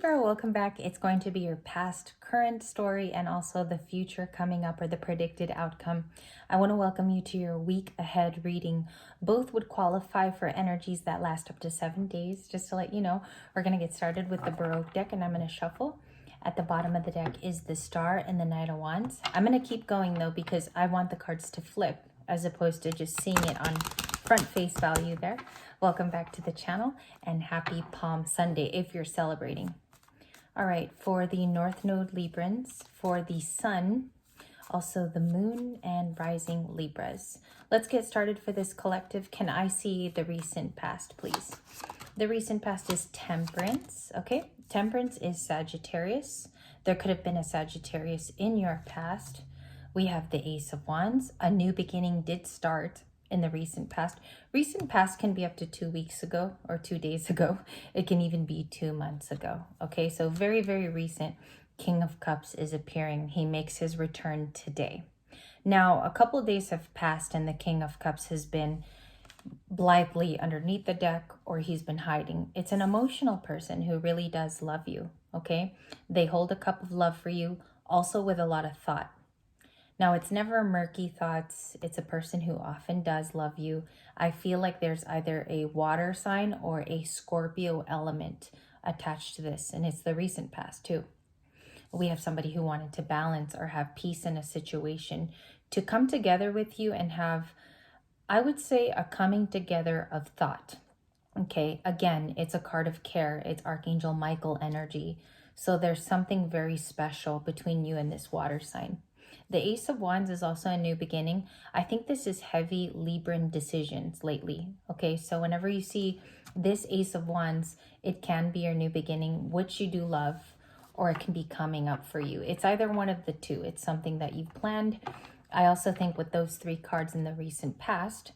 Libra, welcome back. It's going to be your past, current story, and also the future coming up or the predicted outcome. I want to welcome you to your week ahead reading. Both would qualify for energies that last up to 7 days. Just to let you know, we're going to get started with the Baroque deck, and I'm going to shuffle. At the bottom of the deck is the Star and the Knight of Wands. I'm going to keep going though because I want the cards to flip as opposed to just seeing it on front face value there. Welcome back to the channel and happy Palm Sunday if you're celebrating. All right, for the North Node Librans, for the Sun, also the Moon and Rising Libras. Let's get started for this collective. Can I see the recent past, please? The recent past is Temperance, okay? Temperance is Sagittarius. There could have been a Sagittarius in your past. We have the Ace of Wands. A new beginning did start in the recent past. Recent past can be up to 2 weeks ago or 2 days ago. It can even be 2 months ago. Okay, so very, very recent. King of Cups is appearing. He makes his return today. Now, a couple of days have passed and the King of Cups has been blithely underneath the deck or he's been hiding. It's an emotional person who really does love you, okay? They hold a cup of love for you, also with a lot of thought. Now, it's never murky thoughts. It's a person who often does love you. I feel like there's either a water sign or a Scorpio element attached to this, and it's the recent past too. We have somebody who wanted to balance or have peace in a situation to come together with you and have, I would say, a coming together of thought. Okay, again, it's a card of care. It's Archangel Michael energy. So there's something very special between you and this water sign. The Ace of Wands is also a new beginning. I think this is heavy Libran decisions lately. Okay, so whenever you see this Ace of Wands, it can be your new beginning, which you do love, or it can be coming up for you. It's either one of the two. It's something that you've planned. I also think with those 3 cards in the recent past,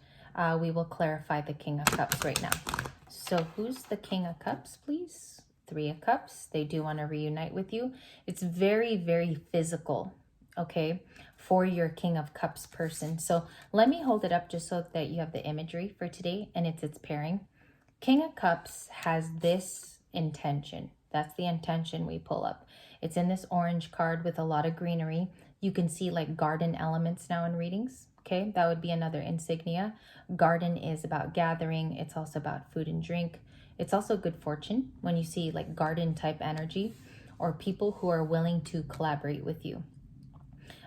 we will clarify the King of Cups right now. So who's the King of Cups, please? 3 of Cups. They do want to reunite with you. It's very, very physical, okay, for your King of Cups person. So let me hold it up just so that you have the imagery for today, and it's its pairing. King of Cups has this intention. That's the intention we pull up. It's in this orange card with a lot of greenery. You can see like garden elements now in readings. Okay, that would be another insignia. Garden is about gathering. It's also about food and drink. It's also good fortune when you see like garden type energy or people who are willing to collaborate with you.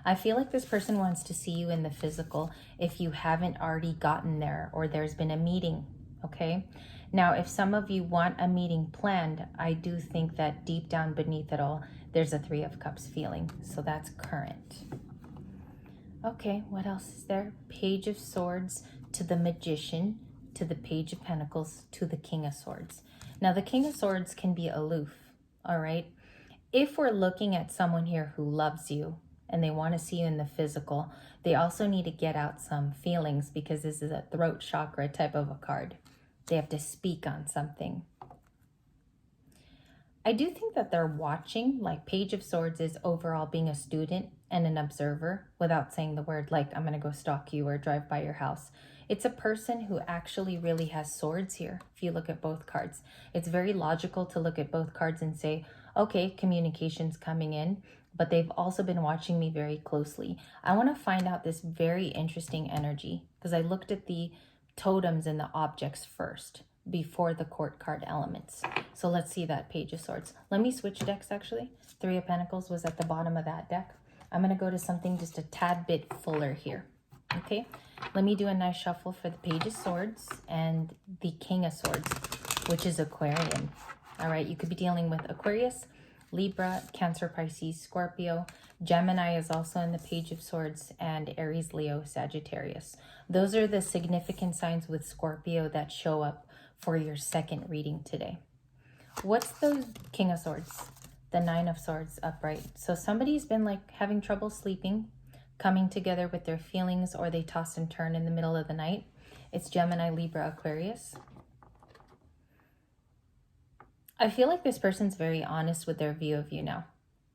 I feel like this person wants to see you in the physical if you haven't already gotten there or there's been a meeting, okay? Now, if some of you want a meeting planned, I do think that deep down beneath it all, there's a 3 of Cups feeling. So that's current. Okay, what else is there? Page of Swords to the Magician, to the Page of Pentacles, to the King of Swords. Now, the King of Swords can be aloof, all right? If we're looking at someone here who loves you and they want to see you in the physical, they also need to get out some feelings because this is a throat chakra type of a card. They have to speak on something. I do think that they're watching, like Page of Swords is overall being a student and an observer without saying the word like, I'm going to go stalk you or drive by your house. It's a person who actually really has swords here. If you look at both cards, it's very logical to look at both cards and say, okay, communication's coming in, but they've also been watching me very closely. I want to find out this very interesting energy because I looked at the totems and the objects first before the court card elements. So let's see that Page of Swords. Let me switch decks actually. 3 of Pentacles was at the bottom of that deck. I'm going to go to something just a tad bit fuller here. Okay, let me do a nice shuffle for the Page of Swords and the King of Swords, which is Aquarian. All right, you could be dealing with Aquarius, Libra, Cancer, Pisces, Scorpio. Gemini is also in the Page of Swords, and Aries, Leo, Sagittarius. Those are the significant signs with Scorpio that show up for your second reading today. What's the King of Swords? The 9 of Swords upright. So somebody's been like having trouble sleeping, coming together with their feelings, or they toss and turn in the middle of the night. It's Gemini, Libra, Aquarius. I feel like this person's very honest with their view of you now,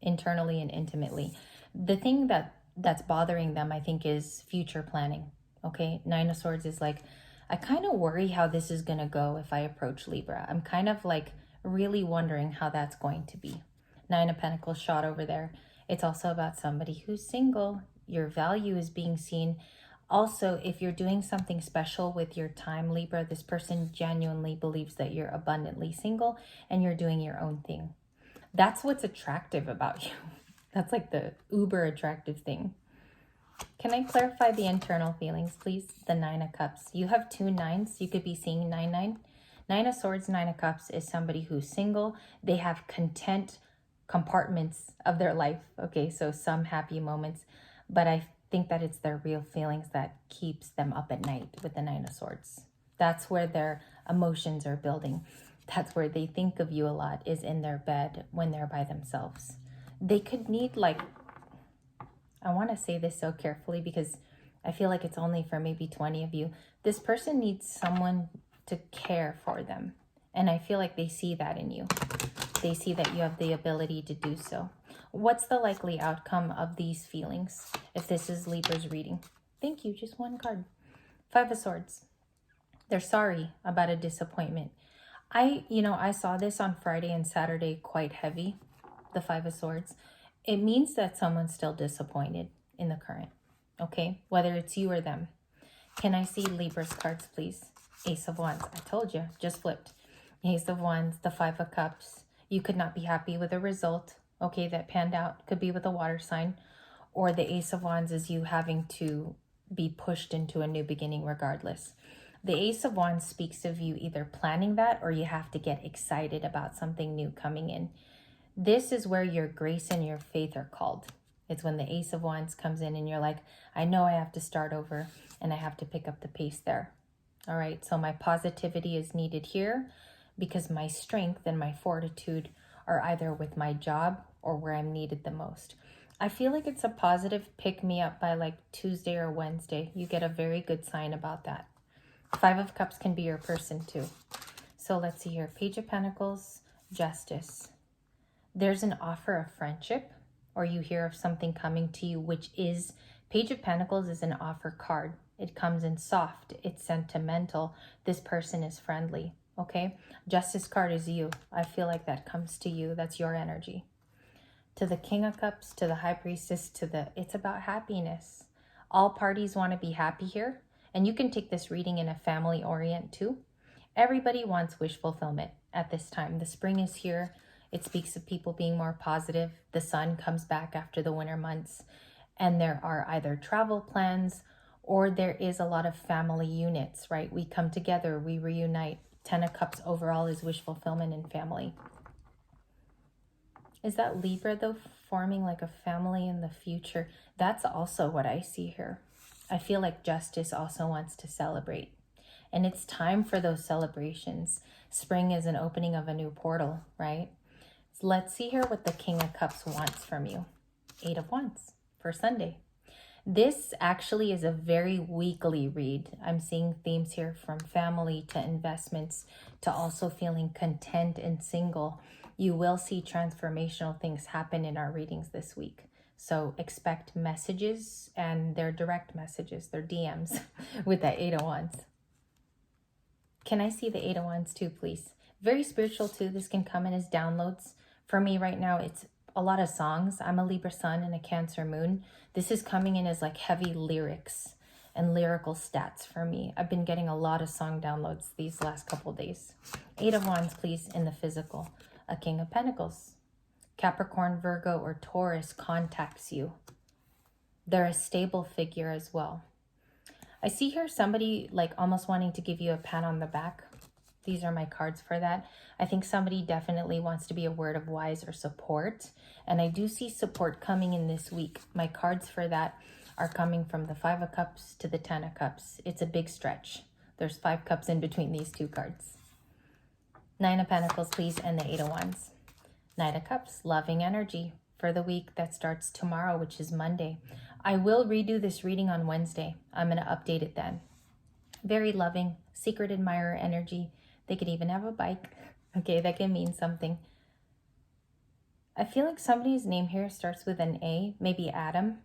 internally and intimately. The thing that's bothering them, I think, is future planning. Okay, 9 of Swords is like, I kind of worry how this is going to go if I approach Libra. I'm kind of like really wondering how that's going to be. Nine of Pentacles shot over there. It's also about somebody who's single. Your value is being seen. Also, if you're doing something special with your time, Libra, this person genuinely believes that you're abundantly single and you're doing your own thing. That's what's attractive about you. That's like the uber attractive thing. Can I clarify the internal feelings, please? The Nine of Cups. You have two nines. You could be seeing 9-9. Nine of Swords, Nine of Cups is somebody who's single. They have content compartments of their life. Okay, so some happy moments. But I think that it's their real feelings that keeps them up at night with the Nine of Swords. That's where their emotions are building. That's where they think of you a lot, is in their bed when they're by themselves. They could need, like, I want to say this so carefully because I feel like it's only for maybe 20 of you. This person needs someone to care for them. And I feel like they see that in you. They see that you have the ability to do so. What's the likely outcome of these feelings if this is Libra's reading? Thank you. Just one card. Five of Swords. They're sorry about a disappointment. I saw this on Friday and Saturday quite heavy, the Five of Swords. It means that someone's still disappointed in the current, okay? Whether it's you or them. Can I see Libra's cards, please? Ace of Wands. I told you, just flipped. Ace of Wands, the Five of Cups. You could not be happy with a result, okay, that panned out. Could be with a water sign. Or the Ace of Wands is you having to be pushed into a new beginning regardless. The Ace of Wands speaks of you either planning that or you have to get excited about something new coming in. This is where your grace and your faith are called. It's when the Ace of Wands comes in and you're like, I know I have to start over and I have to pick up the pace there. All right, so my positivity is needed here because my strength and my fortitude are either with my job or where I'm needed the most. I feel like it's a positive pick me up by like Tuesday or Wednesday. You get a very good sign about that. Five of Cups can be your person too. So let's see here. Page of Pentacles, Justice. There's an offer of friendship, or you hear of something coming to you, which is, Page of Pentacles is an offer card. It comes in soft. It's sentimental. This person is friendly, okay? Justice card is you. I feel like that comes to you. That's your energy. To the King of Cups, to the High Priestess, it's about happiness. All parties want to be happy here. And you can take this reading in a family orient too. Everybody wants wish fulfillment at this time. The spring is here. It speaks of people being more positive. The sun comes back after the winter months. And there are either travel plans or there is a lot of family units, right? We come together, we reunite. Ten of Cups overall is wish fulfillment and family. Is that Libra though, forming like a family in the future? That's also what I see here. I feel like Justice also wants to celebrate. And it's time for those celebrations. Spring is an opening of a new portal, right? So let's see here what the King of Cups wants from you. Eight of Wands for Sunday. This actually is a very weekly read. I'm seeing themes here from family to investments to also feeling content and single. You will see transformational things happen in our readings this week. So expect messages, and they're direct messages, they're DMs with that Eight of Wands. Can I see the Eight of Wands too, please? Very spiritual too. This can come in as downloads. For me right now, it's a lot of songs. I'm a Libra sun and a Cancer moon. This is coming in as like heavy lyrics and lyrical stats for me. I've been getting a lot of song downloads these last couple days. Eight of Wands, please, in the physical. A King of Pentacles. Capricorn, Virgo, or Taurus contacts you. They're a stable figure as well. I see here somebody like almost wanting to give you a pat on the back. These are my cards for that. I think somebody definitely wants to be a word of wise or support. And I do see support coming in this week. My cards for that are coming from the Five of Cups to the Ten of Cups. It's a big stretch. There's 5 cups in between these two cards. Nine of Pentacles, please, and the Eight of Wands. Knight of Cups, loving energy for the week that starts tomorrow, which is Monday. I will redo this reading on Wednesday. I'm going to update it then. Very loving, secret admirer energy. They could even have a bike. Okay, that can mean something. I feel like somebody's name here starts with an A, maybe Adam.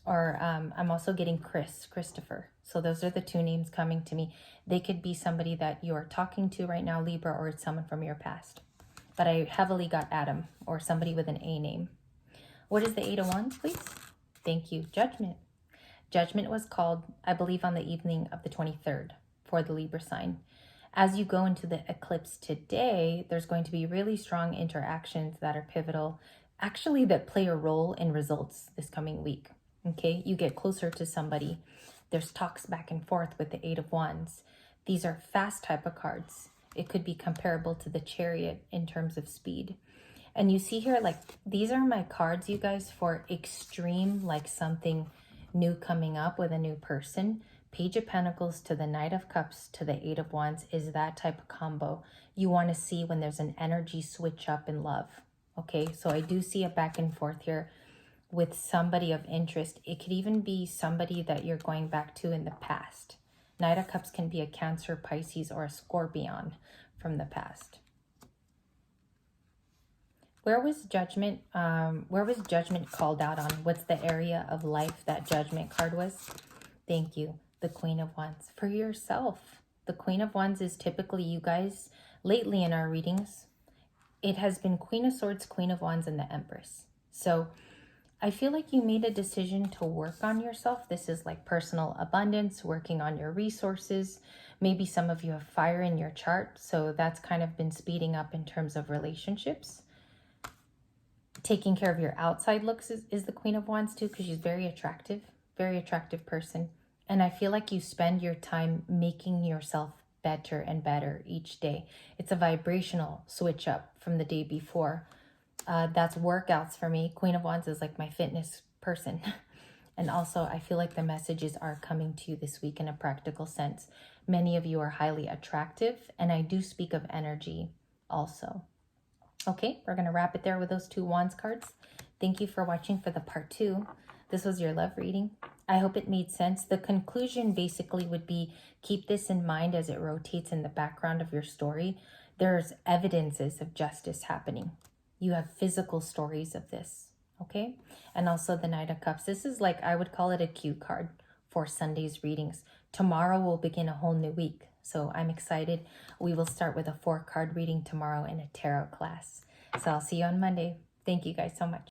Or I'm also getting Christopher. So those are the 2 names coming to me. They could be somebody that you're talking to right now, Libra, or it's someone from your past. but I heavily got Adam or somebody with an A name. What is the Eight of Wands, please? Thank you. Judgment. Judgment was called, I believe, on the evening of the 23rd for the Libra sign. As you go into the eclipse today, there's going to be really strong interactions that are pivotal, actually that play a role in results this coming week. Okay, you get closer to somebody. There's talks back and forth with the Eight of Wands. These are fast type of cards. It could be comparable to the Chariot in terms of speed. And you see here, like, these are my cards, you guys, for extreme, like something new coming up with a new person. Page of Pentacles to the Knight of Cups to the Eight of Wands is that type of combo you want to see when there's an energy switch up in love. Okay, so I do see a back and forth here with somebody of interest. It could even be somebody that you're going back to in the past. Knight of Cups can be a Cancer, Pisces, or a Scorpion from the past. Where was Judgment? Where was Judgment called out on? What's the area of life that Judgment card was? Thank you. The Queen of Wands. For yourself. The Queen of Wands is typically, you guys, lately in our readings, it has been Queen of Swords, Queen of Wands, and the Empress. So I feel like you made a decision to work on yourself. This is like personal abundance, working on your resources. Maybe some of you have fire in your chart, so that's kind of been speeding up in terms of relationships. Taking care of your outside looks is the Queen of Wands too, because she's very attractive person. And I feel like you spend your time making yourself better and better each day. It's a vibrational switch up from the day before. That's workouts for me. Queen of Wands is like my fitness person. And also, I feel like the messages are coming to you this week in a practical sense. Many of you are highly attractive, and I do speak of energy also. Okay, we're going to wrap it there with those two Wands cards. Thank you for watching for the part 2. This was your love reading. I hope it made sense. The conclusion basically would be, keep this in mind as it rotates in the background of your story. There's evidences of justice happening. You have physical stories of this, okay? And also the Knight of Cups. This is like, I would call it a cue card for Sunday's readings. Tomorrow will begin a whole new week. So I'm excited. We will start with a 4-card reading tomorrow in a tarot class. So I'll see you on Monday. Thank you guys so much.